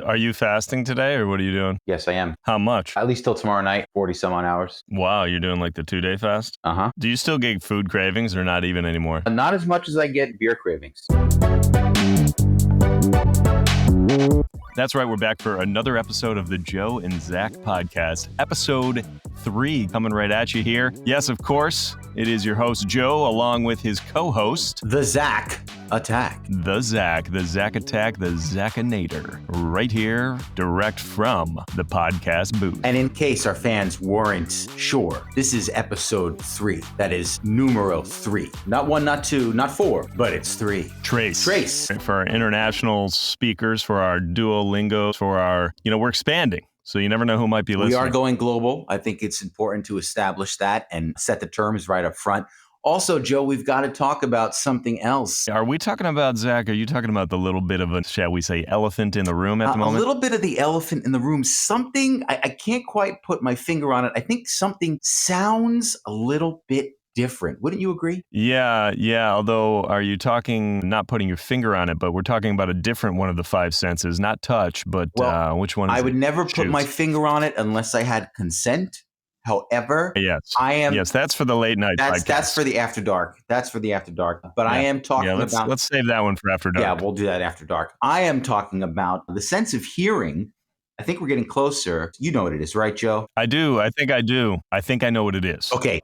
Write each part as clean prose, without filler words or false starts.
Are you fasting today or what are you doing? Yes, I am. How much? At least till tomorrow night, 40 some odd hours. Wow, you're doing like the 2-day fast? Uh-huh. Do you still get food cravings or not even anymore? Not as much as I get beer cravings. That's right, we're back for another episode of the Joe and Zack podcast, episode 3, coming right at you here. Yes, of course, it is your host, Joe, along with his co-host, The Zack Attack. The Zack Attack, the Zackinator, right here, direct from the podcast booth. And in case our fans weren't sure, this is episode 3. That is numero 3. Not 1, not 2, not 4, but it's 3. Trace. For our international speakers, for our Duolingo, for our, we're expanding. So you never know who might be listening. We are going global. I think it's important to establish that and set the terms right up front. Also, Joe, we've got to talk about something else. Are we talking about, Zach, are you talking about the little bit of a, shall we say, elephant in the room at the moment? A little bit of the elephant in the room. Something, I can't quite put my finger on it. I think something sounds a little bit different. Wouldn't you agree? Yeah. Although, are you talking, not putting your finger on it, but we're talking about a different one of the 5 senses, not touch, but which one is I would never put Shoot. my finger on it unless I had consent. However, yes, I am. Yes, that's for the late night podcast. That's for the after dark. But yeah. I am talking about. Let's save that one for after dark. Yeah, we'll do that after dark. I am talking about the sense of hearing. I think we're getting closer. You know what it is, right, Joe? I do. I think I do. I think I know what it is. Okay.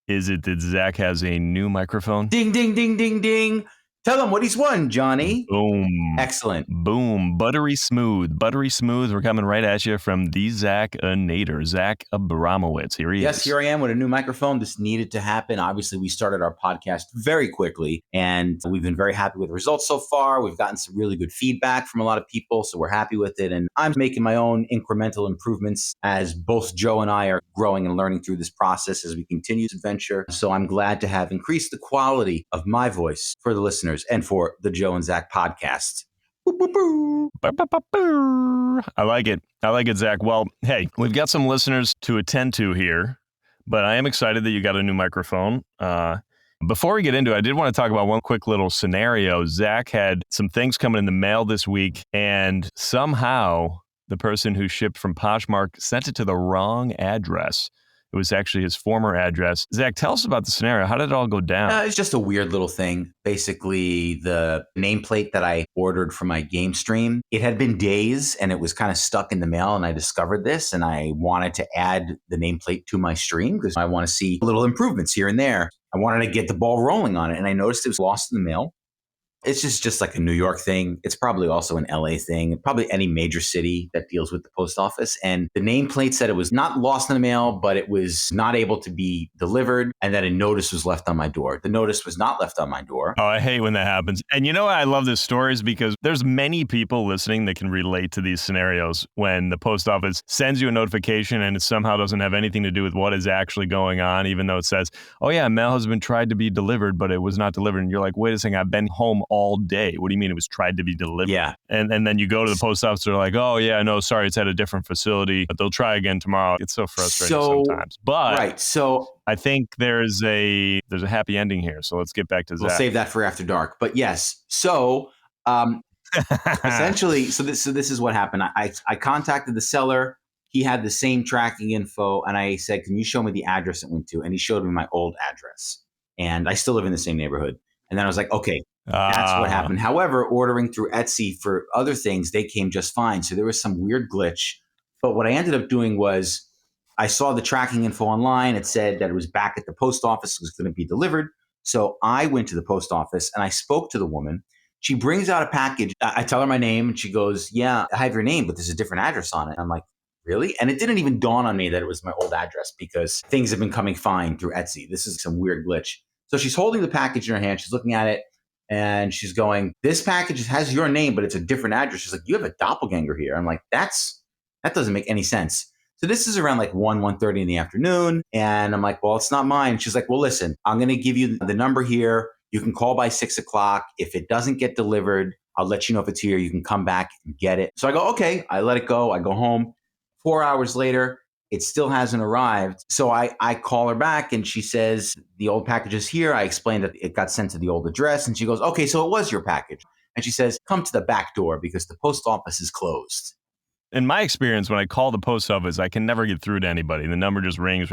Is it that Zach has a new microphone? Ding, ding, ding, ding, ding. Tell him what he's won, Johnny. Boom. Excellent. Boom. Buttery smooth. We're coming right at you from the Zackinator, Zack Abramowitz. Here he is. Yes, here I am with a new microphone. This needed to happen. Obviously, we started our podcast very quickly, and we've been very happy with the results so far. We've gotten some really good feedback from a lot of people, so we're happy with it. And I'm making my own incremental improvements as both Joe and I are growing and learning through this process as we continue this adventure. So I'm glad to have increased the quality of my voice for the listeners and for the Joe and Zack podcast. I like it, Zach. Well, hey, we've got some listeners to attend to here, but I am excited that you got a new microphone. Before we get into it, I did want to talk about one quick little scenario. Zach had some things coming in the mail this week, and somehow the person who shipped from Poshmark sent it to the wrong address. It was actually his former address. Zach, tell us about the scenario. How did it all go down? It's just a weird little thing. Basically, the nameplate that I ordered for my game stream, it had been days and it was kind of stuck in the mail. And I discovered this and I wanted to add the nameplate to my stream because I want to see little improvements here and there. I wanted to get the ball rolling on it. And I noticed it was lost in the mail. It's just like a New York thing. It's probably also an LA thing, probably any major city that deals with the post office. And the nameplate said it was not lost in the mail, but it was not able to be delivered and that a notice was left on my door. The notice was not left on my door. Oh, I hate when that happens. And you know why I love this story is because there's many people listening that can relate to these scenarios when the post office sends you a notification and it somehow doesn't have anything to do with what is actually going on, even though it says, oh yeah, mail has been tried to be delivered, but it was not delivered. And you're like, wait a second, I've been home all day. What do you mean it was tried to be delivered? Yeah. And then you go to the post office, they're like, oh yeah, no, sorry, it's at a different facility, but they'll try again tomorrow. It's so frustrating sometimes. But right. So I think there's a happy ending here. So let's get back to Zack. We'll save that for after dark. But yes, so essentially, so this is what happened. I contacted the seller. He had the same tracking info, and I said, "Can you show me the address it went to?" And he showed me my old address, and I still live in the same neighborhood. And then I was like, "Okay, that's what happened." However, ordering through Etsy for other things, they came just fine. So there was some weird glitch. But what I ended up doing was I saw the tracking info online. It said that it was back at the post office. It was going to be delivered. So I went to the post office and I spoke to the woman. She brings out a package. I tell her my name and she goes, yeah, I have your name, but there's a different address on it. I'm like, really? And it didn't even dawn on me that it was my old address because things have been coming fine through Etsy. This is some weird glitch. So she's holding the package in her hand. She's looking at it and she's going, this package has your name, but it's a different address. She's like, you have a doppelganger here. I'm like, that doesn't make any sense. So this is around like 1:30 in the afternoon. And I'm like, well, it's not mine. She's like, well, listen, I'm going to give you the number here. You can call by 6 o'clock. If it doesn't get delivered, I'll let you know if it's here. You can come back and get it. So I go, okay. I let it go. I go home. 4 hours later, it still hasn't arrived. So I call her back and she says, the old package is here. I explained that it got sent to the old address. And she goes, okay, so it was your package. And she says, come to the back door because the post office is closed. In my experience, when I call the post office, I can never get through to anybody. The number just rings,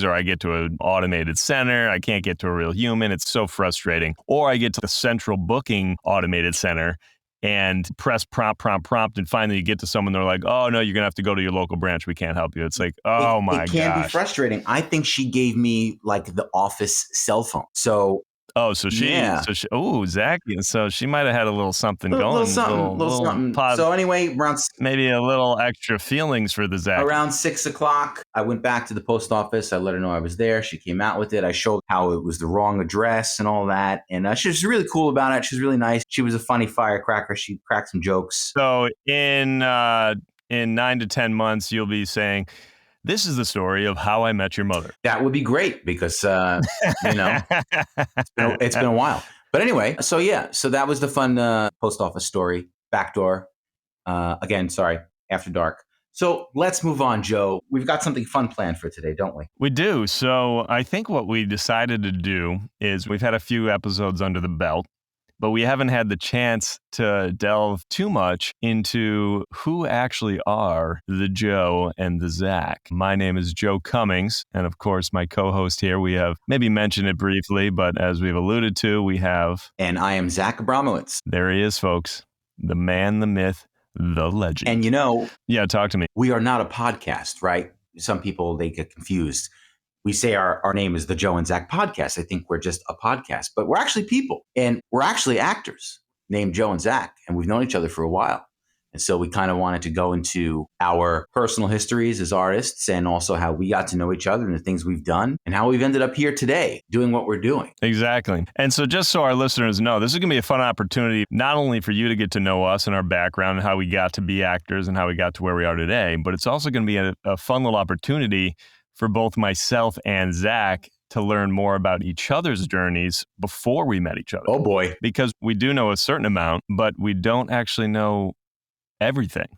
or I get to an automated center. I can't get to a real human. It's so frustrating. Or I get to the central booking automated center and press prompt. And finally you get to someone, they're like, oh, no, you're going to have to go to your local branch. We can't help you. It's like, oh my gosh. It can be frustrating. I think she gave me like the office cell phone. So Zack. So she might have had a little something going. Little something. So anyway, maybe a little extra feelings for the Zack. Around 6:00, I went back to the post office. I let her know I was there. She came out with it. I showed how it was the wrong address and all that. And she was really cool about it. She was really nice. She was a funny firecracker. She cracked some jokes. So in 9 to 10 months, you'll be saying, this is the story of how I met your mother. That would be great because, it's been a while. But anyway, so that was the fun post office story. Backdoor. Again, sorry, after dark. So let's move on, Joe. We've got something fun planned for today, don't we? We do. So I think what we decided to do is we've had a few episodes under the belt, but we haven't had the chance to delve too much into who actually are the Joe and the Zack. My name is Joe Cummings, and of course, my co-host here, we have maybe mentioned it briefly, but as we've alluded to, we have... And I am Zack Abramowitz. There he is, folks. The man, the myth, the legend. And Yeah, talk to me. We are not a podcast, right? Some people, they get confused. We say our name is the Joe and Zack podcast. I think we're just a podcast, but we're actually people, and we're actually actors named Joe and Zack, and we've known each other for a while. And so we kind of wanted to go into our personal histories as artists and also how we got to know each other and the things we've done and how we've ended up here today doing what we're doing. Exactly. And so just so our listeners know, this is going to be a fun opportunity, not only for you to get to know us and our background and how we got to be actors and how we got to where we are today, but it's also going to be a fun little opportunity for both myself and Zack to learn more about each other's journeys before we met each other. Oh boy. Because we do know a certain amount, but we don't actually know everything.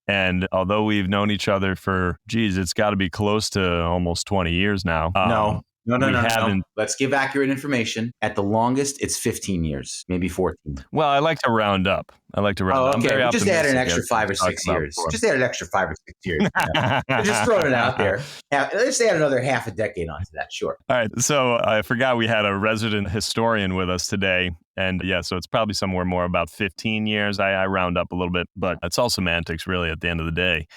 And although we've known each other for, it's got to be close to almost 20 years now. No. Let's give accurate information. At the longest, it's 15 years, maybe 14. Well, I like to round up. Okay. Just add an extra 5 or 6 years. Just add an extra 5 or 6 years. Just throwing it out there. Let's add another half a decade onto that. Sure. All right. So I forgot we had a resident historian with us today. And so it's probably somewhere more about 15 years. I round up a little bit, but it's all semantics really at the end of the day.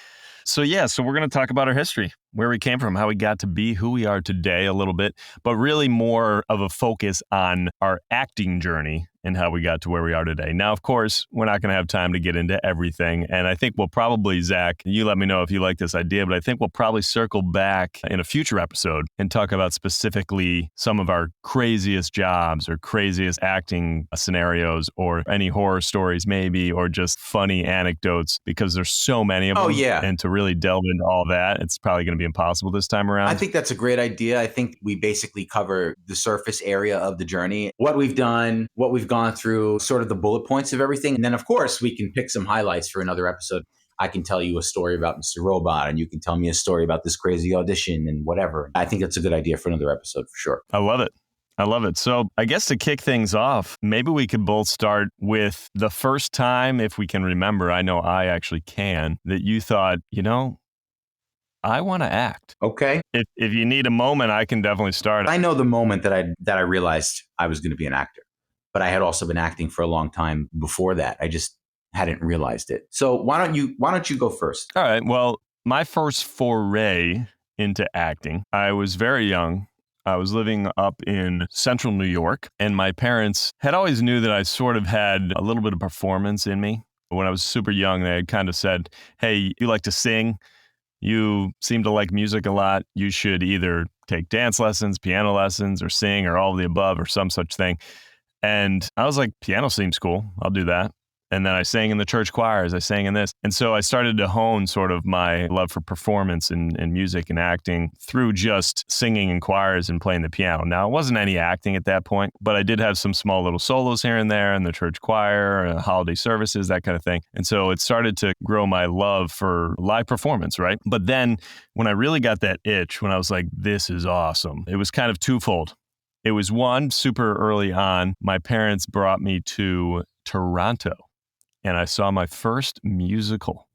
So we're going to talk about our history, where we came from, how we got to be who we are today a little bit, but really more of a focus on our acting journey and how we got to where we are today. Now, of course, we're not going to have time to get into everything. And I think we'll probably, Zack, you let me know if you like this idea, but I think we'll probably circle back in a future episode and talk about specifically some of our craziest jobs or craziest acting scenarios or any horror stories maybe, or just funny anecdotes, because there's so many of them. Oh, yeah. And to really delve into all that, it's probably going to be impossible this time around. I think that's a great idea. I think we basically cover the surface area of the journey, what we've done, what we've gone through, sort of the bullet points of everything. And then, of course, we can pick some highlights for another episode. I can tell you a story about Mr. Robot, and you can tell me a story about this crazy audition and whatever. I think that's a good idea for another episode for sure. I love it. So I guess to kick things off, maybe we could both start with the first time, if we can remember, I know I actually can, that you thought, I want to act. Okay. If you need a moment, I can definitely start. I know the moment that I realized I was going to be an actor, but I had also been acting for a long time before that. I just hadn't realized it. So why don't you go first? All right. Well, my first foray into acting, I was very young. I was living up in central New York, and my parents had always knew that I sort of had a little bit of performance in me. When I was super young, they had kind of said, hey, you like to sing? You seem to like music a lot. You should either take dance lessons, piano lessons, or sing, or all of the above, or some such thing. And I was like, piano seems cool. I'll do that. And then I sang in the church choirs. I sang in this. And so I started to hone sort of my love for performance and music and acting through just singing in choirs and playing the piano. Now, it wasn't any acting at that point, but I did have some small little solos here and there in the church choir, holiday services, that kind of thing. And so it started to grow my love for live performance, right? But then when I really got that itch, when I was like, this is awesome, it was kind of twofold. It was one, super early on, my parents brought me to Toronto, and I saw my first musical.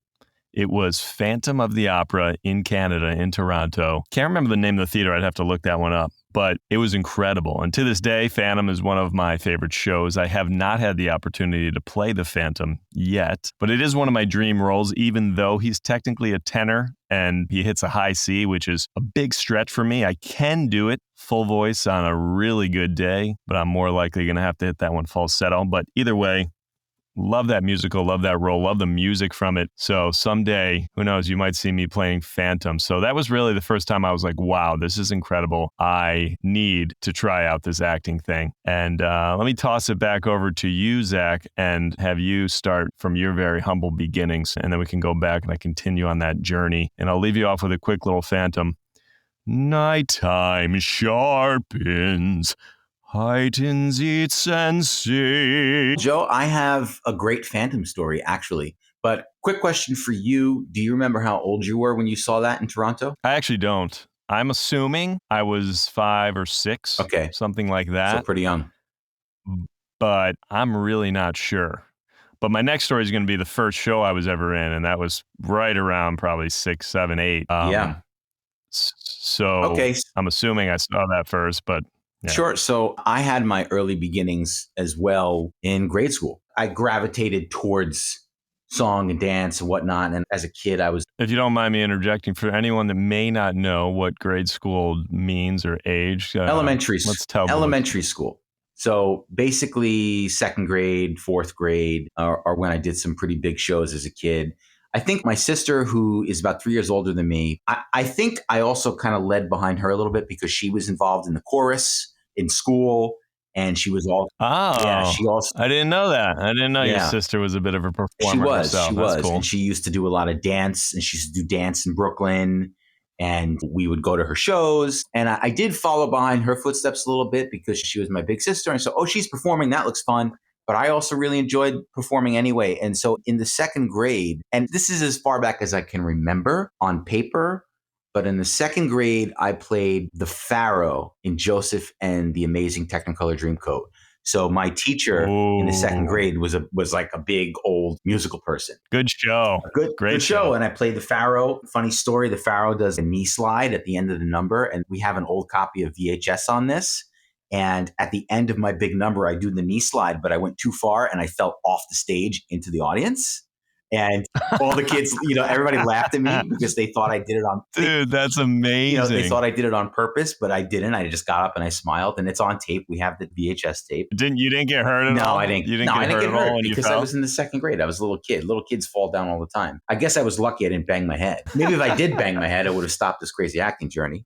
It was Phantom of the Opera in Canada, in Toronto. Can't remember the name of the theater. I'd have to look that one up. But it was incredible. And to this day, Phantom is one of my favorite shows. I have not had the opportunity to play the Phantom yet, but it is one of my dream roles, even though he's technically a tenor and he hits a high C, which is a big stretch for me. I can do it full voice on a really good day, but I'm more likely going to have to hit that one falsetto. But either way, love that musical, love that role, love the music from it. So someday, who knows, you might see me playing Phantom. So that was really the first time I was like, wow, this is incredible. I need to try out this acting thing. And let me toss it back over to you, Zach, and have you start from your very humble beginnings. And then we can go back and I continue on that journey. And I'll leave you off with a quick little Phantom. Nighttime sharpens, heightens its sensation. Joe, I have a great Phantom story, actually. But quick question for you. Do you remember how old you were when you saw that in Toronto? I actually don't. I'm assuming I was 5 or 6, Okay. something like So that, pretty young. but I'm really not sure. But my next story is going to be the first show I was ever in, and that was right around probably 6, 7, 8. Yeah. So Okay. I'm assuming I saw that first, but yeah. Sure. So I had my early beginnings as well in grade school. I gravitated towards song and dance and whatnot. And as a kid, I was If you don't mind me interjecting, for anyone that may not know what grade school means or age, let's tell elementary school. So basically, second grade, fourth grade are when I did some pretty big shows as a kid. I think my sister, who is about 3 years older than me, I think I also kind of led behind her a little bit because she was involved in the chorus in school, and she was all she also I didn't know that. I didn't know your Yeah. sister was a bit of a performer she herself. That's was, cool. and she used to do a lot of dance, and she used to do dance in Brooklyn, and we would go to her shows, and I did follow behind her footsteps a little bit because she was my big sister, and so she's performing, that looks fun. But I also really enjoyed performing anyway. And so in the second grade, and this is as far back as I can remember on paper, but in the second grade, I played the Pharaoh in Joseph and the Amazing Technicolor Dreamcoat. So my teacher in the second grade was like a big old musical person. Good show. Great show. And I played the Pharaoh. Funny story, the Pharaoh does a knee slide at the end of the number, and we have an old copy of VHS on this. And at the end of my big number, I do the knee slide, but I went too far and I fell off the stage into the audience. And all the kids, everybody laughed at me because they thought I did it on. Dude, that's amazing. They thought I did it on purpose, but I didn't. I just got up and I smiled, and it's on tape. We have the VHS tape. You didn't get hurt at all? No, I didn't. You didn't get hurt at all when you because fell? I was in the second grade. I was a little kid. Little kids fall down all the time. I guess I was lucky I didn't bang my head. Maybe if I did bang my head, it would have stopped this crazy acting journey.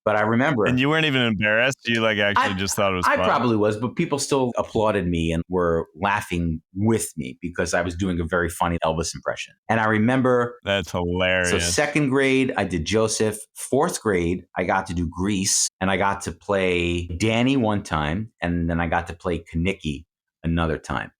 But I remember. And you weren't even embarrassed? You actually just thought it was fun? I probably was, but people still applauded me and were laughing with me because I was doing a very funny Elvis impression. And I remember. That's hilarious. So second grade, I did Joseph. Fourth grade, I got to do Grease, and I got to play Danny one time, and then I got to play Kaniki another time.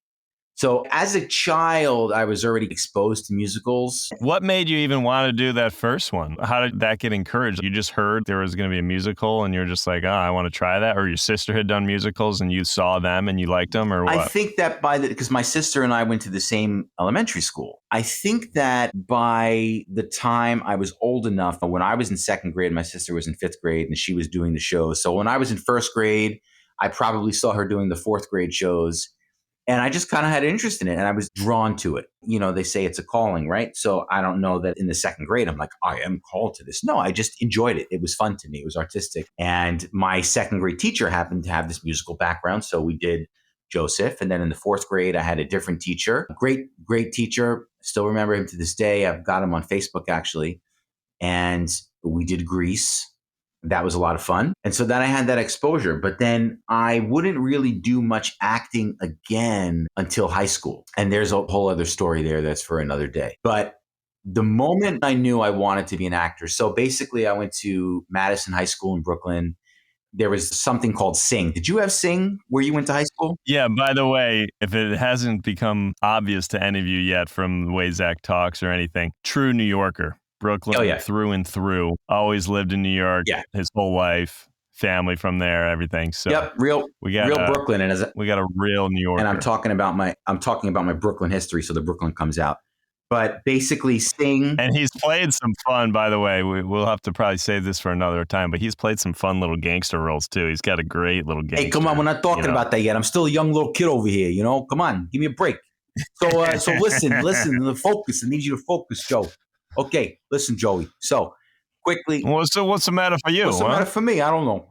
So as a child, I was already exposed to musicals. What made you even want to do that first one? How did that get encouraged? You just heard there was going to be a musical and you're just like, I want to try that? Or your sister had done musicals and you saw them and you liked them, or what? I think that because my sister and I went to the same elementary school, I think that by the time I was old enough, when I was in second grade, my sister was in fifth grade and she was doing the shows. So when I was in first grade, I probably saw her doing the fourth grade shows. And I just kind of had an interest in it and I was drawn to it. They say it's a calling, right? So I don't know that in the second grade, I'm like, I am called to this. No, I just enjoyed it. It was fun to me. It was artistic. And my second grade teacher happened to have this musical background. So we did Joseph. And then in the fourth grade, I had a different teacher, a great teacher. Still remember him to this day. I've got him on Facebook actually. And we did Grease. That was a lot of fun. And so then I had that exposure, but then I wouldn't really do much acting again until high school. And there's a whole other story there that's for another day. But the moment I knew I wanted to be an actor, so basically I went to Madison High School in Brooklyn. There was something called Sing. Did you have Sing where you went to high school? Yeah, by the way, if it hasn't become obvious to any of you yet from the way Zach talks or anything, true New Yorker. Brooklyn through and through. Always lived in New York his whole life. family from there, everything. So Yep, real Brooklyn, and we got a real New Yorker. And I'm talking about my Brooklyn history, so the Brooklyn comes out. But basically, Sing. And he's played some fun, by the way. We'll have to probably save this for another time, but he's played some fun little gangster roles too. He's got a great little gangster. Hey, come on, we're not talking about that yet. I'm still a young little kid over here. Come on, give me a break. So listen, focus. I need you to focus, Joe. Okay, listen, Joey. So quickly. What's the matter for you? What's the matter for me? I don't know.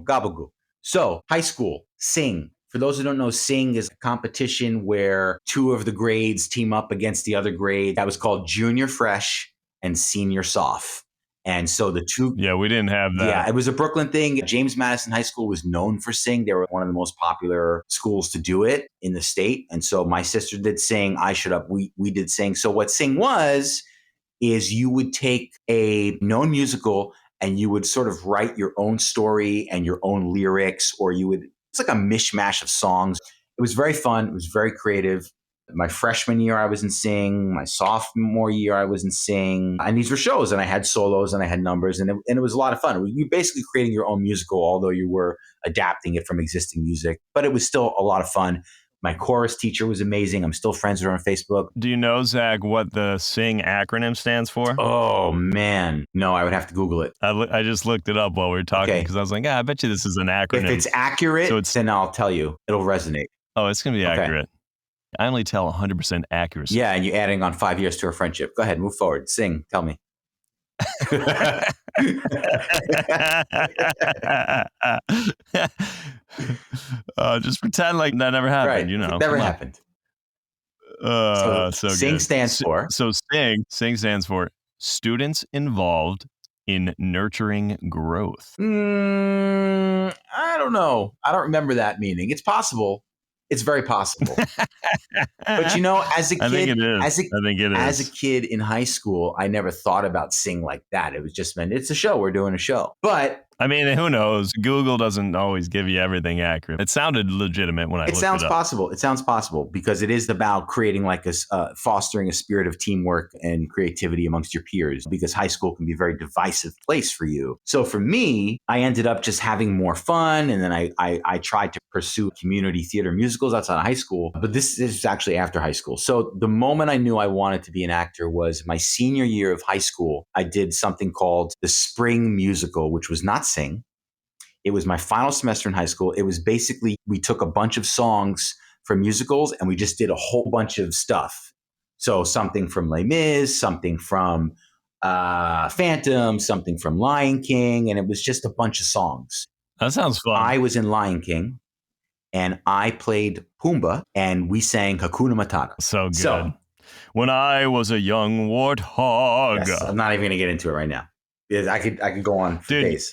Gabagool. So high school, Sing. For those who don't know, Sing is a competition where two of the grades team up against the other grade. That was called Junior Fresh and Senior Soft. And so the two. Yeah, we didn't have that. Yeah, it was a Brooklyn thing. James Madison High School was known for Sing. They were one of the most popular schools to do it in the state. And so my sister did Sing. I showed up. We did Sing. So what Sing was is you would take a known musical and you would sort of write your own story and your own lyrics, or it's like a mishmash of songs. It was very fun. It was very creative. My freshman year, I was in Sing. My sophomore year, I was in Sing. And these were shows, and I had solos and I had numbers, and it was a lot of fun. You're basically creating your own musical, although you were adapting it from existing music. But it was still a lot of fun. My chorus teacher was amazing. I'm still friends with her on Facebook. Do you know, Zach, what the SING acronym stands for? Oh, man. No, I would have to Google it. I just looked it up while we were talking because I was like, I bet you this is an acronym. If it's accurate, then I'll tell you. It'll resonate. Oh, it's going to be accurate. I only tell 100% accuracy. Yeah, and you're adding on 5 years to our friendship. Go ahead, move forward. Sing. Tell me. Just pretend like that never happened. Right. It never happened. So SING good. stands for. So SING stands for Students Involved in Nurturing Growth. I don't know. I don't remember that meaning. It's possible. It's very possible. But as a kid, I think it is. As a kid in high school, I never thought about SING like that. It was just it's a show. We're doing a show. But I mean, who knows? Google doesn't always give you everything accurate. It sounded legitimate when I looked it up. It sounds possible because it is about creating fostering a spirit of teamwork and creativity amongst your peers, because high school can be a very divisive place for you. So for me, I ended up just having more fun. And then I tried to pursue community theater musicals outside of high school. But this is actually after high school. So the moment I knew I wanted to be an actor was my senior year of high school. I did something called the Spring Musical, which was not SING. It was my final semester in high school. It was basically, we took a bunch of songs from musicals and we just did a whole bunch of stuff. So something from Les Mis, something from Phantom, something from Lion King, and it was just a bunch of songs. That sounds fun. I was in Lion King and I played Pumbaa and we sang Hakuna Matata. So good. So, when I was a young warthog. Yes, I'm not even going to get into it right now. I could go on for days.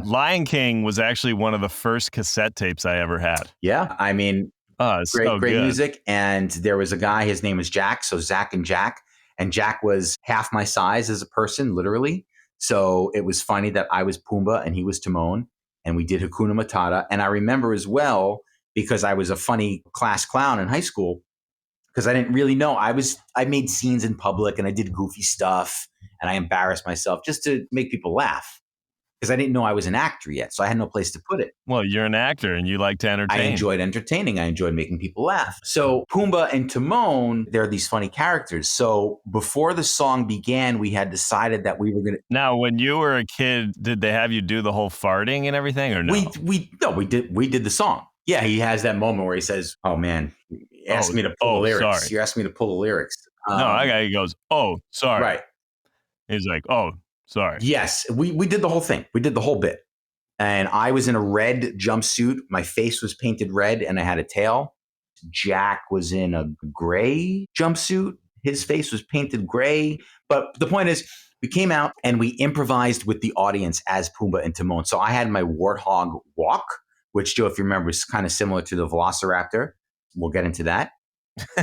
Lion King was actually one of the first cassette tapes I ever had. Yeah, I mean, great music. And there was a guy, his name was Jack, so Zack and Jack. And Jack was half my size as a person, literally. So it was funny that I was Pumbaa and he was Timon, and we did Hakuna Matata. And I remember as well, because I was a funny class clown in high school, because I didn't really know. I made scenes in public and I did goofy stuff and I embarrassed myself just to make people laugh, because I didn't know I was an actor yet. So I had no place to put it. Well, you're an actor and you like to entertain. I enjoyed entertaining. I enjoyed making people laugh. So Pumbaa and Timon, they're these funny characters. So before the song began, we had decided that we were going to. Now, when you were a kid, did they have you do the whole farting and everything, or no? We did the song. Yeah, he has that moment where he says, "Oh man, you asked me to pull the lyrics. Sorry. You asked me to pull the lyrics." He goes, "Oh, sorry." Right. He's like, "Oh, sorry." Yes, we did the whole thing. We did the whole bit. And I was in a red jumpsuit. My face was painted red and I had a tail. Jack was in a gray jumpsuit. His face was painted gray. But the point is, we came out and we improvised with the audience as Pumbaa and Timon. So I had my warthog walk, which, Joe, if you remember, is kind of similar to the Velociraptor. We'll get into that.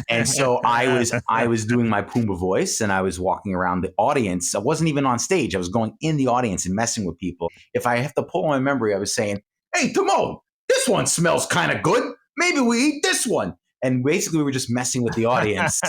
And so I was doing my Pumbaa voice and I was walking around the audience. I wasn't even on stage. I was going in the audience and messing with people. If I have to pull my memory, I was saying, "Hey, Timon, this one smells kind of good. Maybe we eat this one." And basically, we were just messing with the audience.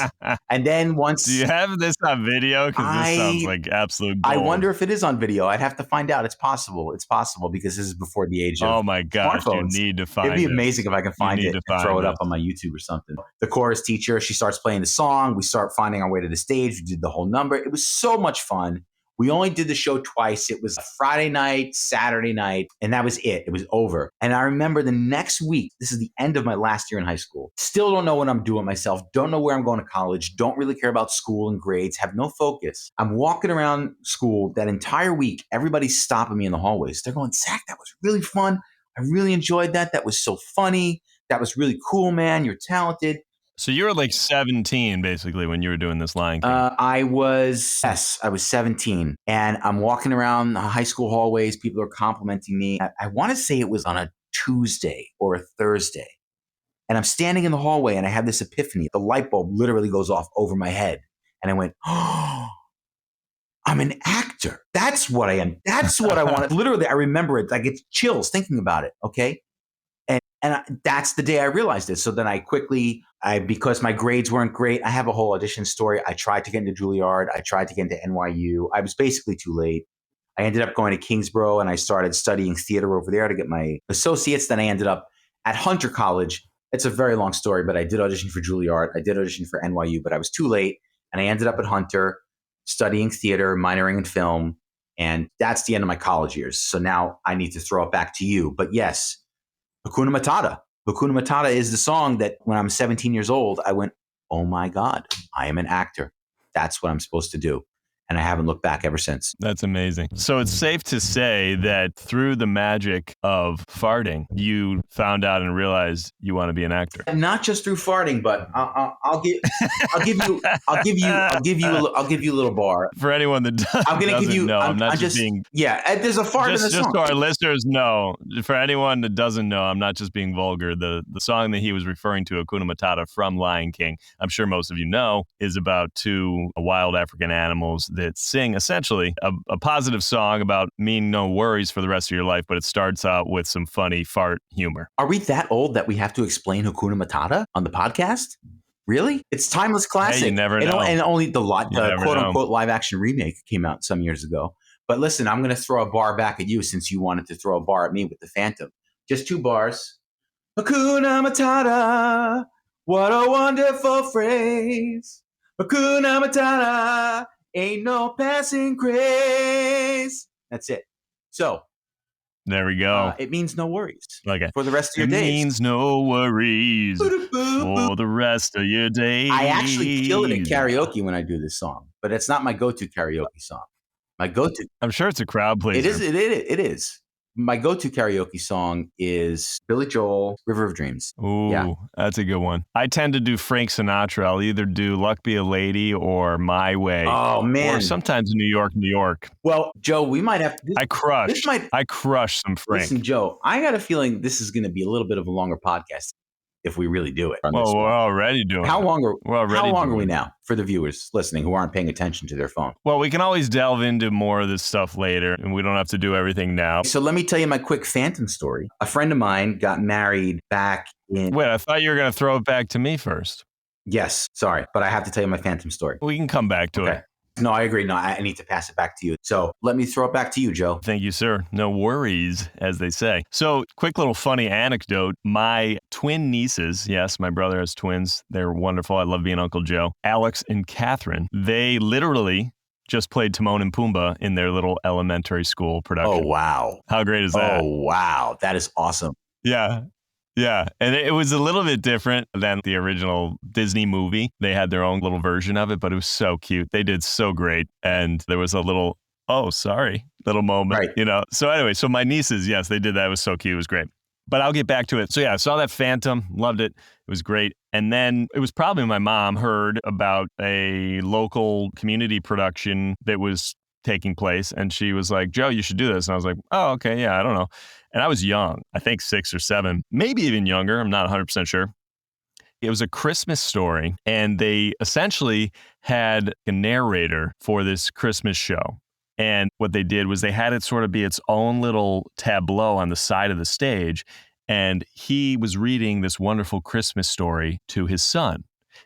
And then once... Do you have this on video? Because this sounds like absolute gold. I wonder if it is on video. I'd have to find out. It's possible. It's possible because this is before the age of oh my gosh, smartphones. You need to find it. It'd be amazing if I can find it and throw it up on my YouTube or something. The chorus teacher, she starts playing the song. We start finding our way to the stage. We did the whole number. It was so much fun. We only did the show twice. It was a Friday night, Saturday night, and that was it. It was over. And I remember the next week, this is the end of my last year in high school. Still don't know what I'm doing myself. Don't know where I'm going to college. Don't really care about school and grades. Have no focus. I'm walking around school that entire week. Everybody's stopping me in the hallways. They're going, Zack, that was really fun. I really enjoyed that. That was so funny. That was really cool, man. You're talented. So you were like 17, basically, when you were doing this Lion King. I was 17. And I'm walking around the high school hallways. People are complimenting me. I want to say it was on a Tuesday or a Thursday. And I'm standing in the hallway and I have this epiphany. The light bulb literally goes off over my head. And I went, oh, I'm an actor. That's what I am. That's what I want. Literally, I remember it. I get chills thinking about it. Okay. That's the day I realized it. So then because my grades weren't great, I have a whole audition story. I tried to get into Juilliard. I tried to get into NYU. I was basically too late. I ended up going to Kingsborough and I started studying theater over there to get my associates. Then I ended up at Hunter College. It's a very long story, but I did audition for Juilliard. I did audition for NYU, but I was too late. And I ended up at Hunter studying theater, minoring in film. And that's the end of my college years. So now I need to throw it back to you. But yes, Hakuna Matata. Hakuna Matata is the song that when I'm 17 years old, I went, oh my God, I am an actor. That's what I'm supposed to do. And I haven't looked back ever since. That's amazing. So it's safe to say that through the magic of farting, you found out and realized you want to be an actor. And not just through farting, but I'll give you a little bar. For anyone that doesn't know, I'm not just being. Yeah, there's a fart in the song. Just so our listeners know, for anyone that doesn't know, I'm not just being vulgar. The song that he was referring to, Hakuna Matata from Lion King, I'm sure most of you know, is about two wild African animals that sing essentially a positive song about mean no worries for the rest of your life, but it starts out with some funny fart humor. Are we that old that we have to explain Hakuna Matata on the podcast? Really? It's timeless classic. Hey, you never know. And only the quote-unquote live-action remake came out some years ago. But listen, I'm going to throw a bar back at you since you wanted to throw a bar at me with the Phantom. Just 2 bars. Hakuna Matata, what a wonderful phrase. Hakuna Matata, ain't no passing craze. That's it. So there we go. It means no worries. Okay. For the rest of your days. It means no worries for the rest of your days. I actually kill it at karaoke when I do this song, but it's not my go-to karaoke song. My go-to. I'm sure it's a crowd pleaser. It is. My go-to karaoke song is Billy Joel, River of Dreams. Ooh, yeah. That's a good one. I tend to do Frank Sinatra. I'll either do Luck Be a Lady or My Way. Oh, man. Or sometimes New York, New York. Well, Joe, we might have to... I crush some Frank. Listen, Joe, I got a feeling this is going to be a little bit of a longer podcast if we really do it. Well, we're already doing it. How long are we now for the viewers listening who aren't paying attention to their phone? Well, we can always delve into more of this stuff later, and we don't have to do everything now. So let me tell you my quick Phantom story. A friend of mine got married back in... Wait, I thought you were going to throw it back to me first. Yes, sorry, but I have to tell you my Phantom story. We can come back to it. No, I agree. No, I need to pass it back to you. So let me throw it back to you, Joe. Thank you, sir. No worries, as they say. So quick little funny anecdote. My twin nieces, yes, my brother has twins. They're wonderful. I love being Uncle Joe. Alex and Catherine, they literally just played Timon and Pumbaa in their little elementary school production. Oh, wow. How great is that? Oh, wow. That is awesome. Yeah. Yeah, and it was a little bit different than the original Disney movie. They had their own little version of it, but it was so cute. They did so great. And there was a little, little moment, right. You know. So anyway, so my nieces, yes, they did that. It was so cute. It was great. But I'll get back to it. So yeah, I saw that Phantom, loved it. It was great. And then it was probably my mom heard about a local community production that was taking place. And she was like, Joe, you should do this. And I was like, oh, okay, yeah, I don't know. And I was young, I think 6 or 7, maybe even younger. I'm not 100% sure. It was a Christmas story. And they essentially had a narrator for this Christmas show. And what they did was they had it sort of be its own little tableau on the side of the stage. And he was reading this wonderful Christmas story to his son.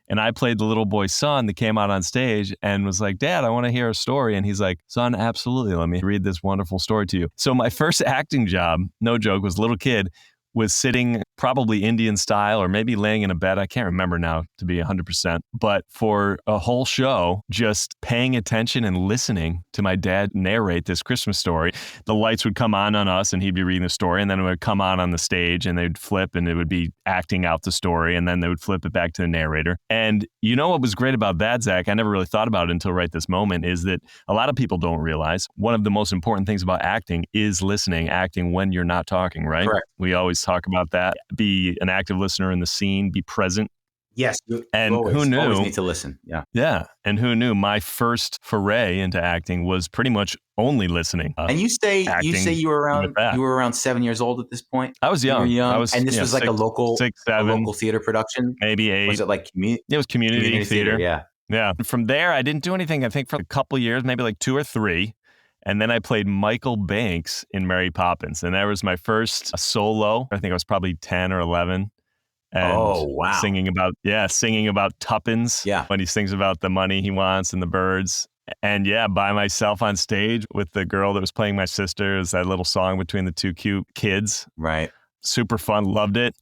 And I played the little boy's son that came out on stage and was like, Dad, I want to hear a story. And he's like, son, absolutely. Let me read this wonderful story to you. So my first acting job, no joke, was a little kid, was sitting probably Indian style or maybe laying in a bed. I can't remember now to be 100%. But for a whole show, just paying attention and listening to my dad narrate this Christmas story. The lights would come on us and he'd be reading the story, and then it would come on the stage and they'd flip and it would be acting out the story, and then they would flip it back to the narrator. And you know what was great about that, Zach? I never really thought about it until right this moment, is that a lot of people don't realize one of the most important things about acting is listening, acting when you're not talking, right? Correct. We always talk about that. Be an active listener in the scene, be present. Yes. And always, who knew? Always need to listen. Yeah. Yeah. And who knew my first foray into acting was pretty much only listening. And you say you were around 7 years old at this point? I was young. You were young. I was, and this was like 6, 7, a local theater production? Maybe 8. Was it like It was community theater. Yeah. Yeah. From there, I didn't do anything, I think, for a couple of years, maybe like 2 or 3. And then I played Michael Banks in Mary Poppins. And that was my first solo. I think I was probably 10 or 11. And singing about tuppence. Yeah. When he sings about the money he wants and the birds. And yeah, by myself on stage with the girl that was playing my sister. It was that little song between the two cute kids. Right. Super fun. Loved it.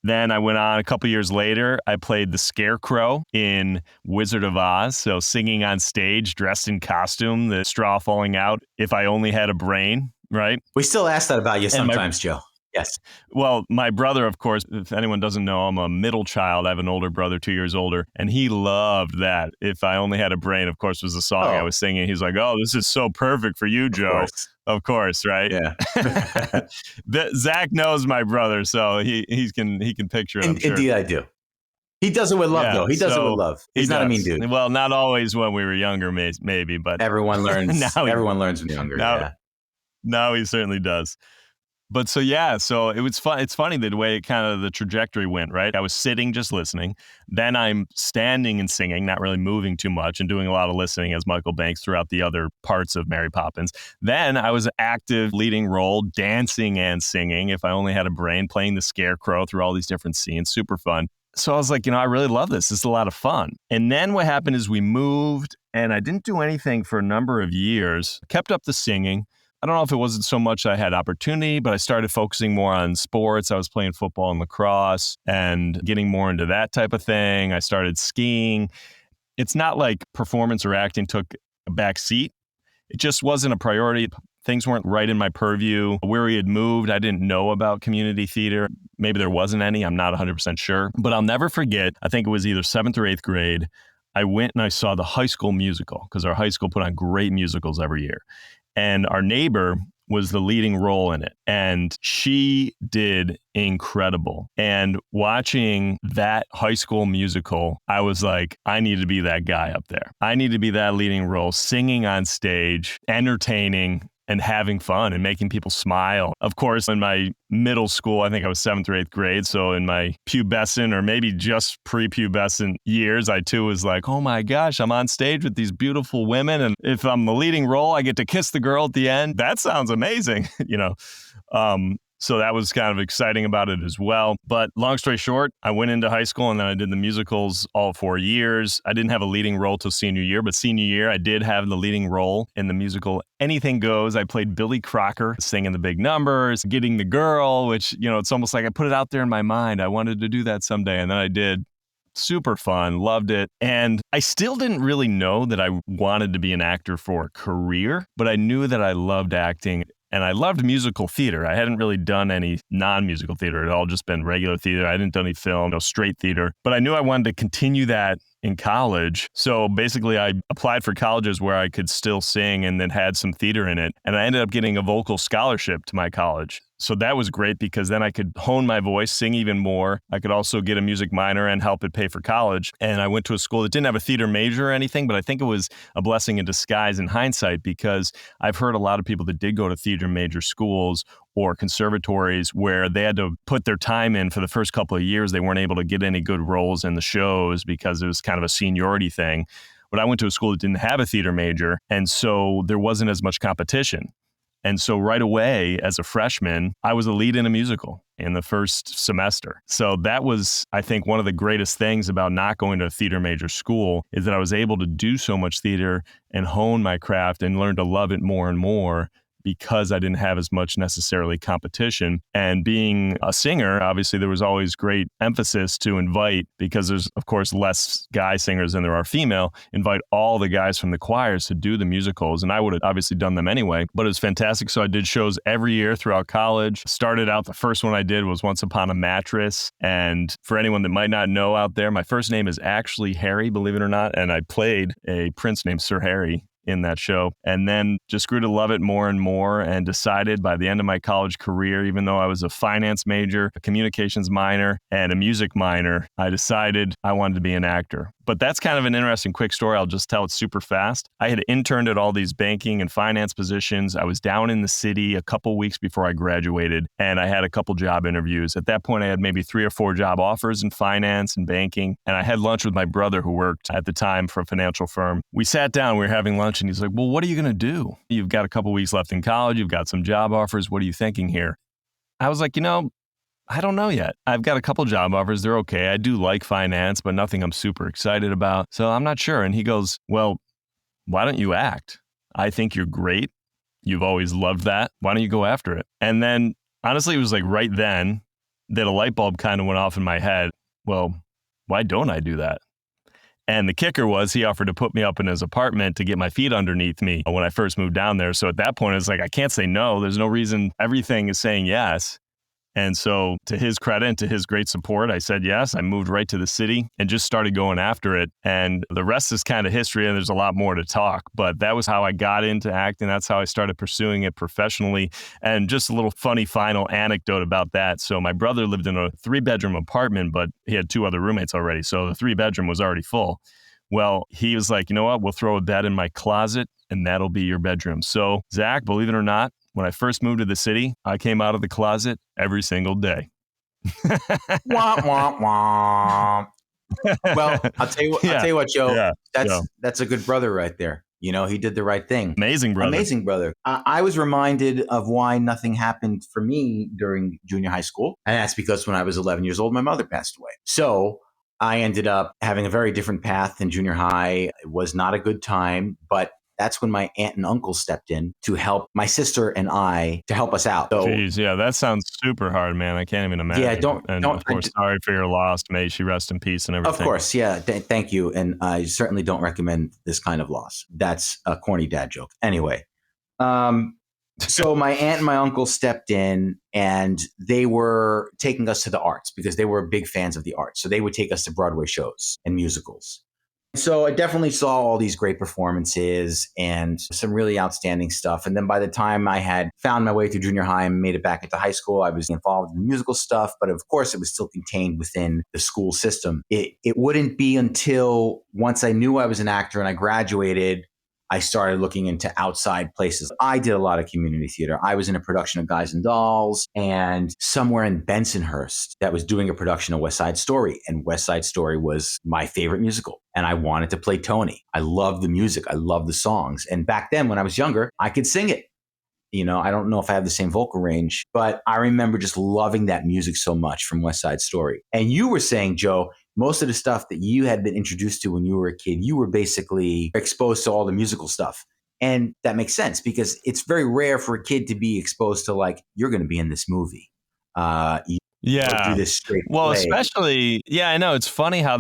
Then I went on a couple years later. I played the Scarecrow in Wizard of Oz. So singing on stage, dressed in costume, the straw falling out. If I only had a brain, right? We still ask that about you sometimes, Joe. Yes. Well, my brother, of course, if anyone doesn't know, I'm a middle child. I have an older brother, 2 years older, and he loved that. If I Only Had a Brain, of course, was the song I was singing. He's like, oh, this is so perfect for you, Joe. Of course, right? Yeah. Zack knows my brother, so he can picture it, I'm sure. Indeed, I do. He does it with love, though. He does it with love. He's not a mean dude. Well, not always when we were younger, maybe, but everyone learns. Everyone learns when younger. Now he certainly does. But so it was fun. It's funny the way the trajectory went, right? I was sitting, just listening. Then I'm standing and singing, not really moving too much, and doing a lot of listening as Michael Banks throughout the other parts of Mary Poppins. Then I was an active leading role, dancing and singing. If I Only Had a Brain, playing the Scarecrow through all these different scenes. Super fun. So I was like, I really love this. This is a lot of fun. And then what happened is we moved, and I didn't do anything for a number of years. Kept up the singing. I don't know if it wasn't so much I had opportunity, but I started focusing more on sports. I was playing football and lacrosse and getting more into that type of thing. I started skiing. It's not like performance or acting took a back seat. It just wasn't a priority. Things weren't right in my purview. Where we had moved, I didn't know about community theater. Maybe there wasn't any. I'm not 100% sure. But I'll never forget, I think it was either 7th or 8th grade, I went and I saw the High School Musical, because our high school put on great musicals every year. And our neighbor was the leading role in it. And she did incredible. And watching that High School Musical, I was like, I need to be that guy up there. I need to be that leading role, singing on stage, entertaining, and having fun and making people smile. Of course, in my middle school, I think I was 7th or 8th grade. So in my pubescent or maybe just pre-pubescent years, I too was like, oh my gosh, I'm on stage with these beautiful women. And if I'm the leading role, I get to kiss the girl at the end. That sounds amazing, So that was kind of exciting about it as well. But long story short, I went into high school and then I did the musicals all 4 years. I didn't have a leading role till senior year, but senior year, I did have the leading role in the musical Anything Goes. I played Billy Crocker, singing the big numbers, getting the girl, which, it's almost like I put it out there in my mind. I wanted to do that someday, and then I did. Super fun, loved it. And I still didn't really know that I wanted to be an actor for a career, but I knew that I loved acting. And I loved musical theater. I hadn't really done any non-musical theater. It had all just been regular theater. I hadn't done any film, no straight theater. But I knew I wanted to continue that in college. So basically, I applied for colleges where I could still sing and then had some theater in it. And I ended up getting a vocal scholarship to my college. So that was great because then I could hone my voice, sing even more. I could also get a music minor and help it pay for college. And I went to a school that didn't have a theater major or anything, but I think it was a blessing in disguise in hindsight, because I've heard a lot of people that did go to theater major schools or conservatories where they had to put their time in for the first couple of years. They weren't able to get any good roles in the shows because it was kind of a seniority thing. But I went to a school that didn't have a theater major, and so there wasn't as much competition. And so right away, as a freshman, I was a lead in a musical in the first semester. So that was, I think, one of the greatest things about not going to a theater major school is that I was able to do so much theater and hone my craft and learn to love it more and more because I didn't have as much necessarily competition. And being a singer, obviously there was always great emphasis to invite, because there's of course less guy singers than there are female, invite all the guys from the choirs to do the musicals. And I would have obviously done them anyway, but it was fantastic. So I did shows every year throughout college. Started out, the first one I did was Once Upon a Mattress. And for anyone that might not know out there, my first name is actually Harry, believe it or not. And I played a prince named Sir Harry in that show, and then just grew to love it more and more, and decided by the end of my college career, even though I was a finance major, a communications minor, and a music minor, I decided I wanted to be an actor. But that's kind of an interesting quick story. I'll just tell it super fast. I had interned at all these banking and finance positions. I was down in the city a couple weeks before I graduated, and I had a couple job interviews. At that point, I had maybe 3 or 4 job offers in finance and banking, and I had lunch with my brother, who worked at the time for a financial firm. We sat down, we were having lunch, and he's like, well, what are you going to do? You've got a couple weeks left in college. You've got some job offers. What are you thinking here? I was like, I don't know yet. I've got a couple job offers. They're okay. I do like finance, but nothing I'm super excited about. So I'm not sure. And he goes, well, why don't you act? I think you're great. You've always loved that. Why don't you go after it? And then honestly, it was like right then that a light bulb kind of went off in my head. Well, why don't I do that? And the kicker was he offered to put me up in his apartment to get my feet underneath me when I first moved down there. So at that point, it's like, I can't say no. There's no reason. Everything is saying yes. And so to his credit and to his great support, I said yes. I moved right to the city and just started going after it. And the rest is kind of history, and there's a lot more to talk. But that was how I got into acting. That's how I started pursuing it professionally. And just a little funny final anecdote about that. So my brother lived in a 3-bedroom apartment, but he had 2 other roommates already. So the 3-bedroom was already full. Well, he was like, you know what? We'll throw a bed in my closet, and that'll be your bedroom. So Zach, believe it or not, when I first moved to the city, I came out of the closet every single day. Wah, wah, wah. Well, I'll tell you what, Joe. Yeah, that's a good brother right there. He did the right thing. Amazing brother. Amazing brother. I was reminded of why nothing happened for me during junior high school. And that's because when I was 11 years old, my mother passed away. So I ended up having a very different path in junior high. It was not a good time, but that's when my aunt and uncle stepped in to help my sister and I, to help us out. So, jeez, yeah, that sounds super hard, man. I can't even imagine. Yeah, of course, sorry for your loss. May she rest in peace and everything. Of course, yeah. Thank you. And I certainly don't recommend this kind of loss. That's a corny dad joke. Anyway, so my aunt and my uncle stepped in, and they were taking us to the arts because they were big fans of the arts. So they would take us to Broadway shows and musicals. So I definitely saw all these great performances and some really outstanding stuff. And then by the time I had found my way through junior high and made it back into high school, I was involved in musical stuff. But of course, it was still contained within the school system. It wouldn't be until once I knew I was an actor and I graduated, I started looking into outside places. I did a lot of community theater. I was in a production of Guys and Dolls, and somewhere in Bensonhurst that was doing a production of West Side Story. And West Side Story was my favorite musical. And I wanted to play Tony. I loved the music. I loved the songs. And back then when I was younger, I could sing it. I don't know if I have the same vocal range, but I remember just loving that music so much from West Side Story. And you were saying, Joe, most of the stuff that you had been introduced to when you were a kid, you were basically exposed to all the musical stuff. And that makes sense because it's very rare for a kid to be exposed to, like, you're going to be in this movie. Do this straight well, play. Especially, I know. It's funny how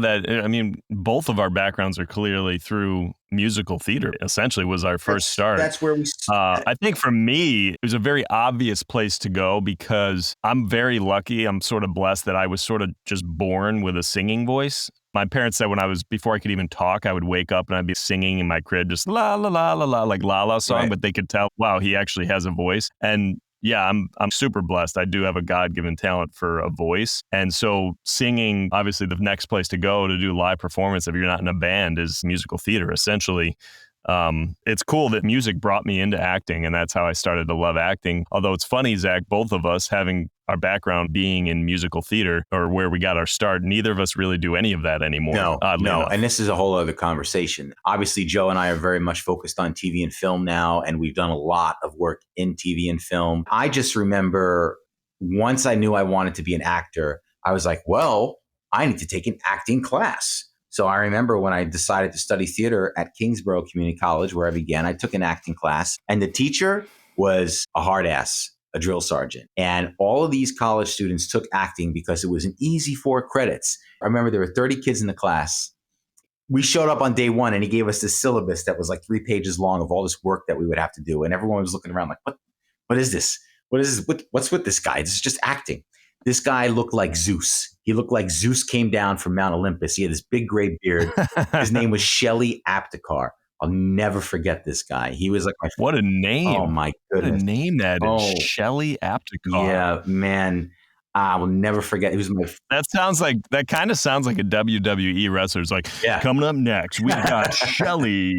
both of our backgrounds are clearly through musical theater. Essentially was our first start. That's where we I think for me, it was a very obvious place to go because I'm very lucky. I'm sort of blessed that I was sort of just born with a singing voice. My parents said before I could even talk, I would wake up and I'd be singing in my crib, just la, la, la, la, la, like La La song, right. But they could tell, wow, he actually has a voice. And yeah, I'm super blessed. I do have a God-given talent for a voice. And so singing, obviously the next place to go to do live performance if you're not in a band is musical theater, essentially. It's cool that music brought me into acting, and that's how I started to love acting. Although it's funny, Zach, both of us having our background being in musical theater or where we got our start, neither of us really do any of that anymore. Oddly enough. And this is a whole other conversation. Obviously, Joe and I are very much focused on TV and film now, and we've done a lot of work in TV and film. I just remember once I knew I wanted to be an actor, I was like, well, I need to take an acting class. So I remember when I decided to study theater at Kingsborough Community College, where I began, I took an acting class, and the teacher was a hard ass, a drill sergeant. And all of these college students took acting because it was an easy 4 credits. I remember there were 30 kids in the class. We showed up on day 1 and he gave us this syllabus that was like 3 pages long of all this work that we would have to do. And everyone was looking around like, what is this? What is this? What's with this guy? This is just acting. This guy looked like Zeus. He looked like Zeus came down from Mount Olympus. He had this big gray beard. His name was Shelley Aptekar. I'll never forget this guy. He was like what a name. Oh my goodness. What a name that is. Shelley Aptekar. Yeah, man. I will never forget. He was my. That kind of sounds like a WWE wrestler. It's like, coming up next, we got Shelley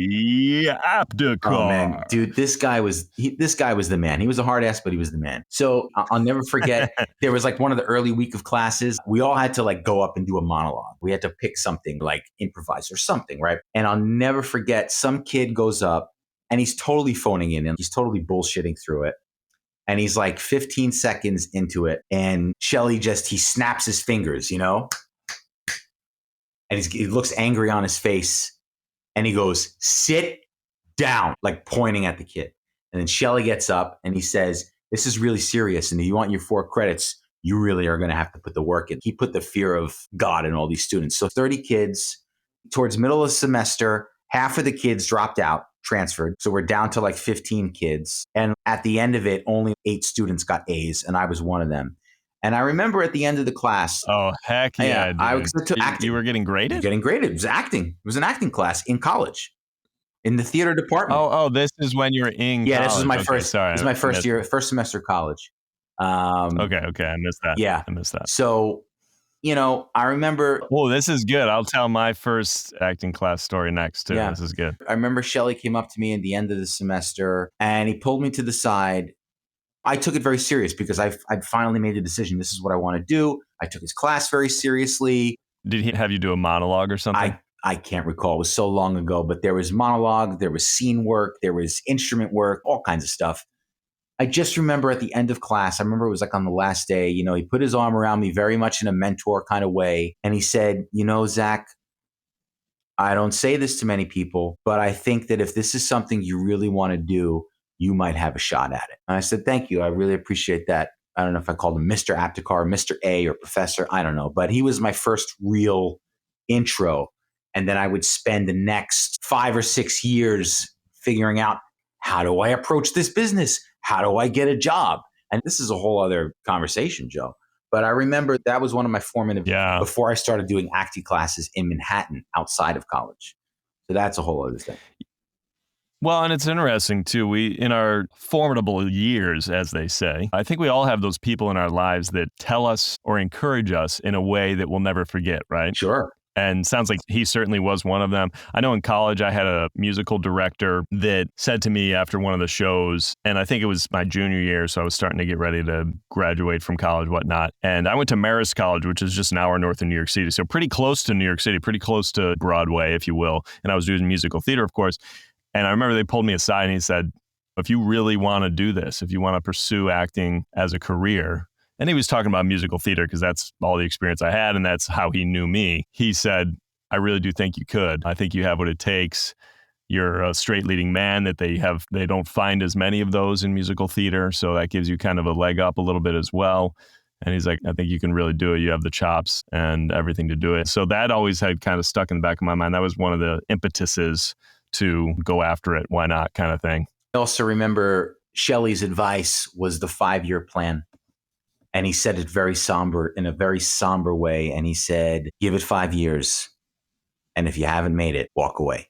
Aptekar. Oh man, dude, this guy was the man. He was a hard ass, but he was the man. So I'll never forget. There was like one of the early week of classes. We all had to like go up and do a monologue. We had to pick something like improvise or something, right? And I'll never forget. Some kid goes up and he's totally phoning in and he's totally bullshitting through it. And he's like 15 seconds into it. And Shelley he snaps his fingers, and he looks angry on his face. And he goes, sit down, like pointing at the kid. And then Shelley gets up and he says, this is really serious. And if you want your 4 credits, you really are going to have to put the work in. He put the fear of God in all these students. So 30 kids, towards middle of the semester, half of the kids dropped out, transferred. So we're down to like 15 kids. And at the end of it, only 8 students got A's, and I was one of them. And I remember at the end of the class. Oh, heck yeah. I took acting. You were getting graded? Getting graded. It was acting. It was an acting class in college, in the theater department. Oh, this is when you were in college. Yeah, this was my first. Sorry, this was my first year, first semester of college. Okay. I missed that. Yeah. I missed that. So, I remember. Oh, this is good. I'll tell my first acting class story next, too. Yeah. This is good. I remember Shelley came up to me at the end of the semester and he pulled me to the side. I took it very serious because I'd finally made a decision. This is what I want to do. I took his class very seriously. Did he have you do a monologue or something? I can't recall. It was so long ago, but there was monologue, there was scene work, there was instrument work, all kinds of stuff. I just remember at the end of class, I remember it was like on the last day, he put his arm around me very much in a mentor kind of way. And he said, Zach, I don't say this to many people, but I think that if this is something you really want to do, you might have a shot at it. And I said, thank you. I really appreciate that. I don't know if I called him Mr. Aptekar, Mr. A, or Professor. I don't know. But he was my first real intro. And then I would spend the next 5 or 6 years figuring out, how do I approach this business? How do I get a job? And this is a whole other conversation, Joe. But I remember that was one of my formative before I started doing acting classes in Manhattan outside of college. So that's a whole other thing. Well, and it's interesting, too. We, in our formidable years, as they say, I think we all have those people in our lives that tell us or encourage us in a way that we'll never forget, right? Sure. And sounds like he certainly was one of them. I know in college, I had a musical director that said to me after one of the shows, and I think it was my junior year, so I was starting to get ready to graduate from college, whatnot. And I went to Marist College, which is just an hour north of New York City. So pretty close to New York City, pretty close to Broadway, if you will. And I was doing musical theater, of course. And I remember they pulled me aside and he said, if you really want to do this, if you want to pursue acting as a career, and he was talking about musical theater because that's all the experience I had and that's how he knew me. He said, I really do think you could. I think you have what it takes. You're a straight leading man that they don't find as many of those in musical theater. So that gives you kind of a leg up a little bit as well. And he's like, I think you can really do it. You have the chops and everything to do it. So that always had kind of stuck in the back of my mind. That was one of the impetuses to go after it. Why not kind of thing. I also remember Shelley's advice was the 5-year plan. And he said it in a very somber way. And he said, give it 5 years. And if you haven't made it, walk away.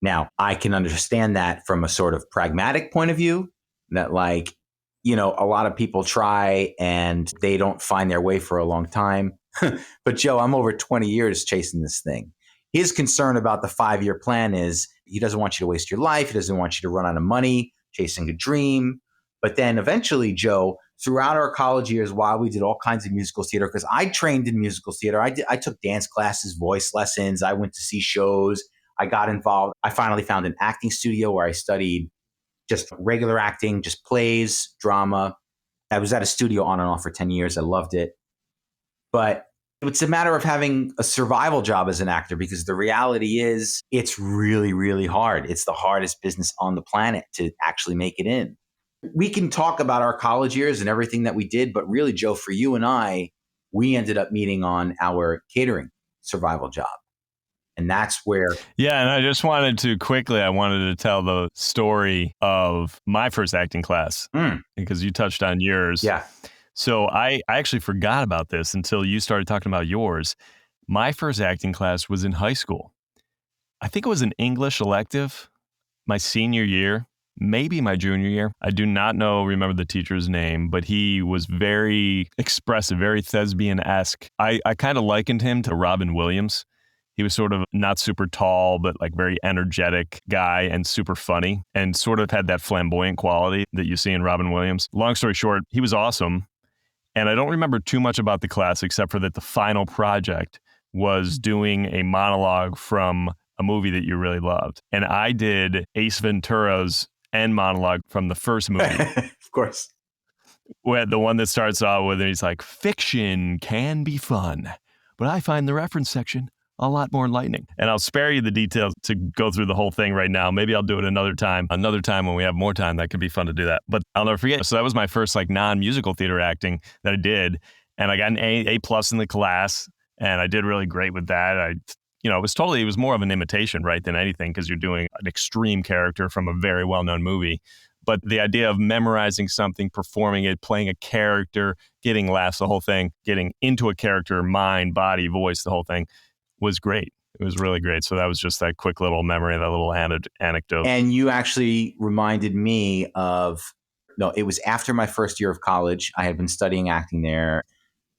Now, I can understand that from a sort of pragmatic point of view, that a lot of people try and they don't find their way for a long time. But Joe, I'm over 20 years chasing this thing. His concern about the 5-year plan is He doesn't want you to waste your life. He doesn't want you to run out of money chasing a dream. But then eventually, Joe, throughout our college years, while we did all kinds of musical theater, because I trained in musical theater, I took dance classes, voice lessons. I went to see shows. I got involved. I finally found an acting studio where I studied just regular acting, just plays, drama. I was at a studio on and off for 10 years. I loved it. But it's a matter of having a survival job as an actor, because the reality is it's really, really hard. It's the hardest business on the planet to actually make it in. We can talk about our college years and everything that we did, but really, Joe, for you and I, we ended up meeting on our catering survival job. And that's where. Yeah, and I just wanted to quickly, I wanted to tell the story of my first acting class because you touched on yours. Yeah. So I actually forgot about this until you started talking about yours. My first acting class was in high school. I think it was an English elective, my senior year, maybe my junior year. I do not remember the teacher's name, but he was very expressive, very thespian-esque. I kind of likened him to Robin Williams. He was sort of not super tall, but like very energetic guy and super funny and sort of had that flamboyant quality that you see in Robin Williams. Long story short, he was awesome. And I don't remember too much about the class except for that the final project was doing a monologue from a movie that you really loved. And I did Ace Ventura's end monologue from the first movie. Of course. Where the one that starts off with, and he's like, fiction can be fun, but I find the reference section a lot more enlightening. And I'll spare you the details to go through the whole thing right now. Maybe I'll do it another time when we have more time. That could be fun to do that. But I'll never forget. So that was my first like non-musical theater acting that I did. And I got an A+ in the class, and I did really great with that. It was more of an imitation, right, than anything, because you're doing an extreme character from a very well-known movie. But the idea of memorizing something, performing it, playing a character, getting laughs, the whole thing, getting into a character, mind, body, voice, the whole thing, was great. It was really great. So that was just that quick little memory, that little anecdote. And you actually reminded me it was after my first year of college. I had been studying acting there,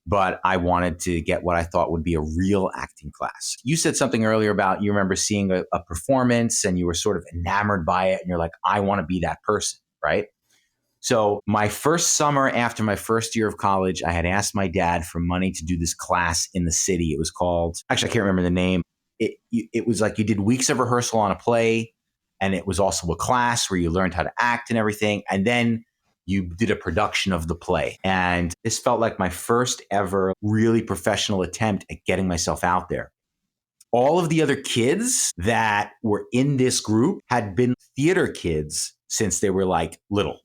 but I wanted to get what I thought would be a real acting class. You said something earlier about you remember seeing a performance and you were sort of enamored by it and you're like, I want to be that person, right? So my first summer after my first year of college, I had asked my dad for money to do this class in the city. It was called, actually, I can't remember the name. It was like you did weeks of rehearsal on a play, and it was also a class where you learned how to act and everything. And then you did a production of the play. And this felt like my first ever really professional attempt at getting myself out there. All of the other kids that were in this group had been theater kids since they were like little.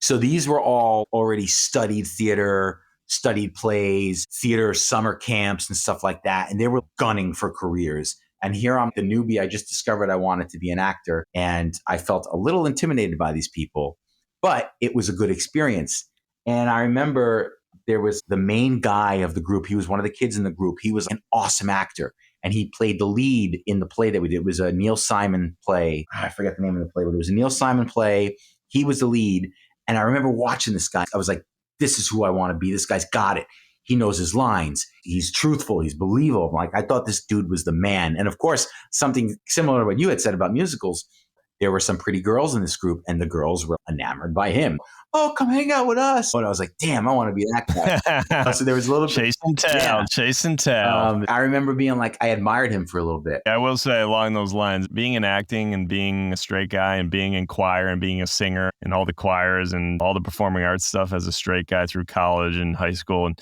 So these were all already studied theater, studied plays, theater summer camps and stuff like that. And they were gunning for careers. And here I'm the newbie. I just discovered I wanted to be an actor. And I felt a little intimidated by these people, but it was a good experience. And I remember there was the main guy of the group. He was one of the kids in the group. He was an awesome actor. And he played the lead in the play that we did. It was a Neil Simon play. I forget the name of the play, but it was a Neil Simon play. He was the lead. And I remember watching this guy. I was like, this is who I want to be. This guy's got it. He knows his lines. He's truthful. He's believable. Like, I thought this dude was the man. And of course, something similar to what you had said about musicals, there were some pretty girls in this group, and the girls were enamored by him. Oh, come hang out with us. And I was like, damn, I want to be that guy. So there was a little chase and tell. I remember being like, I admired him for a little bit. I will say along those lines, being in acting and being a straight guy and being in choir and being a singer and all the choirs and all the performing arts stuff as a straight guy through college and high school, and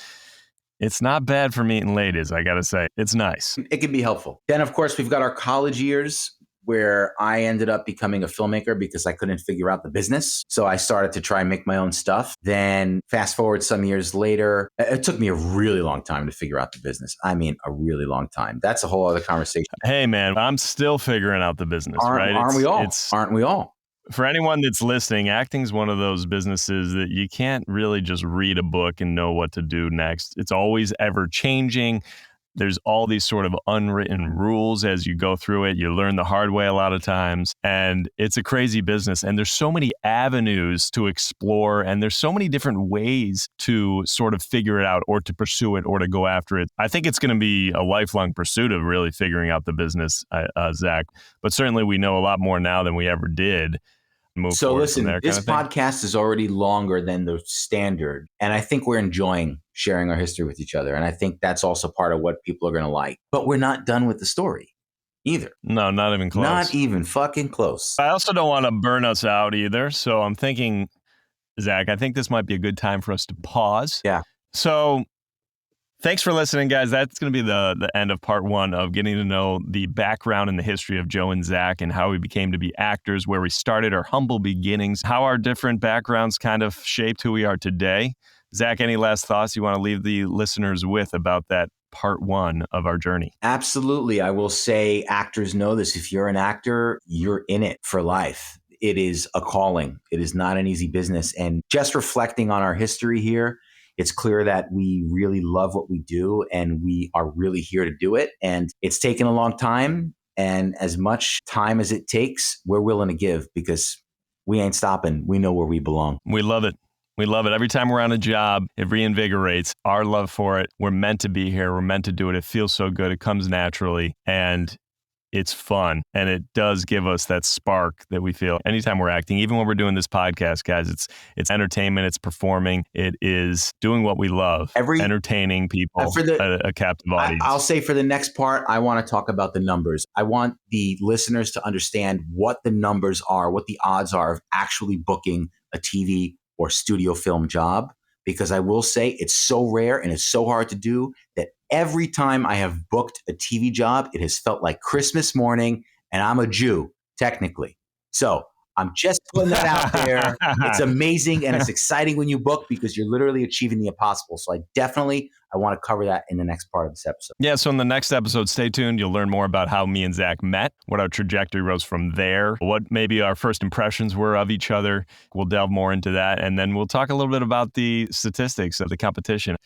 it's not bad for meeting ladies, I got to say. It's nice. It can be helpful. Then, of course, we've got our college years, where I ended up becoming a filmmaker because I couldn't figure out the business. So I started to try and make my own stuff. Then fast forward some years later, it took me a really long time to figure out the business. I mean, a really long time. That's a whole other conversation. Hey, man, I'm still figuring out the business, right? Aren't we all? Aren't we all? For anyone that's listening, acting's one of those businesses that you can't really just read a book and know what to do next. It's always ever changing. There's all these sort of unwritten rules as you go through it. You learn the hard way a lot of times, and it's a crazy business. And there's so many avenues to explore, and there's so many different ways to sort of figure it out or to pursue it or to go after it. I think it's going to be a lifelong pursuit of really figuring out the business, Zach. But certainly we know a lot more now than we ever did. So listen, this podcast is already longer than the standard, and I think we're enjoying sharing our history with each other. And I think that's also part of what people are going to like. But we're not done with the story either. No, not even close. Not even fucking close. I also don't want to burn us out either. So I'm thinking, Zach, I think this might be a good time for us to pause. Yeah. So thanks for listening, guys. That's going to be the end of part 1 of getting to know the background and the history of Joe and Zach and how we became to be actors, where we started our humble beginnings, how our different backgrounds kind of shaped who we are today. Zach, any last thoughts you want to leave the listeners with about that part 1 of our journey? Absolutely. I will say actors know this. If you're an actor, you're in it for life. It is a calling. It is not an easy business. And just reflecting on our history here, it's clear that we really love what we do and we are really here to do it. And it's taken a long time. And as much time as it takes, we're willing to give because we ain't stopping. We know where we belong. We love it. We love it. Every time we're on a job, it reinvigorates our love for it. We're meant to be here. We're meant to do it. It feels so good. It comes naturally. And it's fun. And it does give us that spark that we feel anytime we're acting. Even when we're doing this podcast, guys, it's entertainment. It's performing. It is doing what we love. Entertaining people, a captive audience. I'll say for the next part, I want to talk about the numbers. I want the listeners to understand what the numbers are, what the odds are of actually booking a TV or studio film job, because I will say it's so rare and it's so hard to do that every time I have booked a TV job, it has felt like Christmas morning, and I'm a Jew, technically. So I'm just putting that out there. It's amazing and it's exciting when you book because you're literally achieving the impossible. So I want to cover that in the next part of this episode. Yeah, so in the next episode, stay tuned. You'll learn more about how me and Zach met, what our trajectory was from there, what maybe our first impressions were of each other. We'll delve more into that, and then we'll talk a little bit about the statistics of the competition,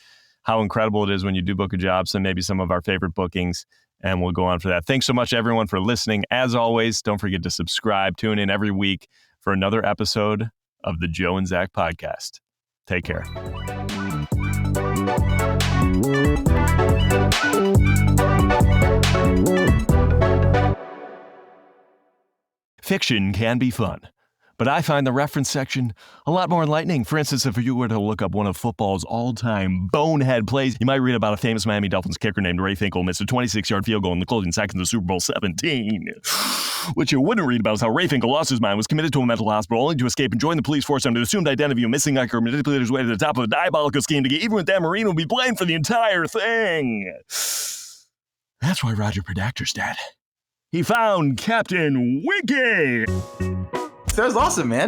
how incredible it is when you do book a job, so maybe some of our favorite bookings, and we'll go on for that. Thanks so much, everyone, for listening. As always, don't forget to subscribe. Tune in every week for another episode of the Joe and Zack podcast. Take care. Fiction can be fun, but I find the reference section a lot more enlightening. For instance, if you were to look up one of football's all-time bonehead plays, you might read about a famous Miami Dolphins kicker named Ray Finkel missed a 26-yard field goal in the closing seconds of Super Bowl 17. What you wouldn't read about is how Ray Finkel lost his mind, was committed to a mental hospital, only to escape and join the police force under the assumed identity of a missing hiker, manipulated his way to the top of a diabolical scheme to get even with Dan Marino would be blamed for the entire thing. That's why Roger Predactor's dead. He found Captain Wiki. That was awesome, man.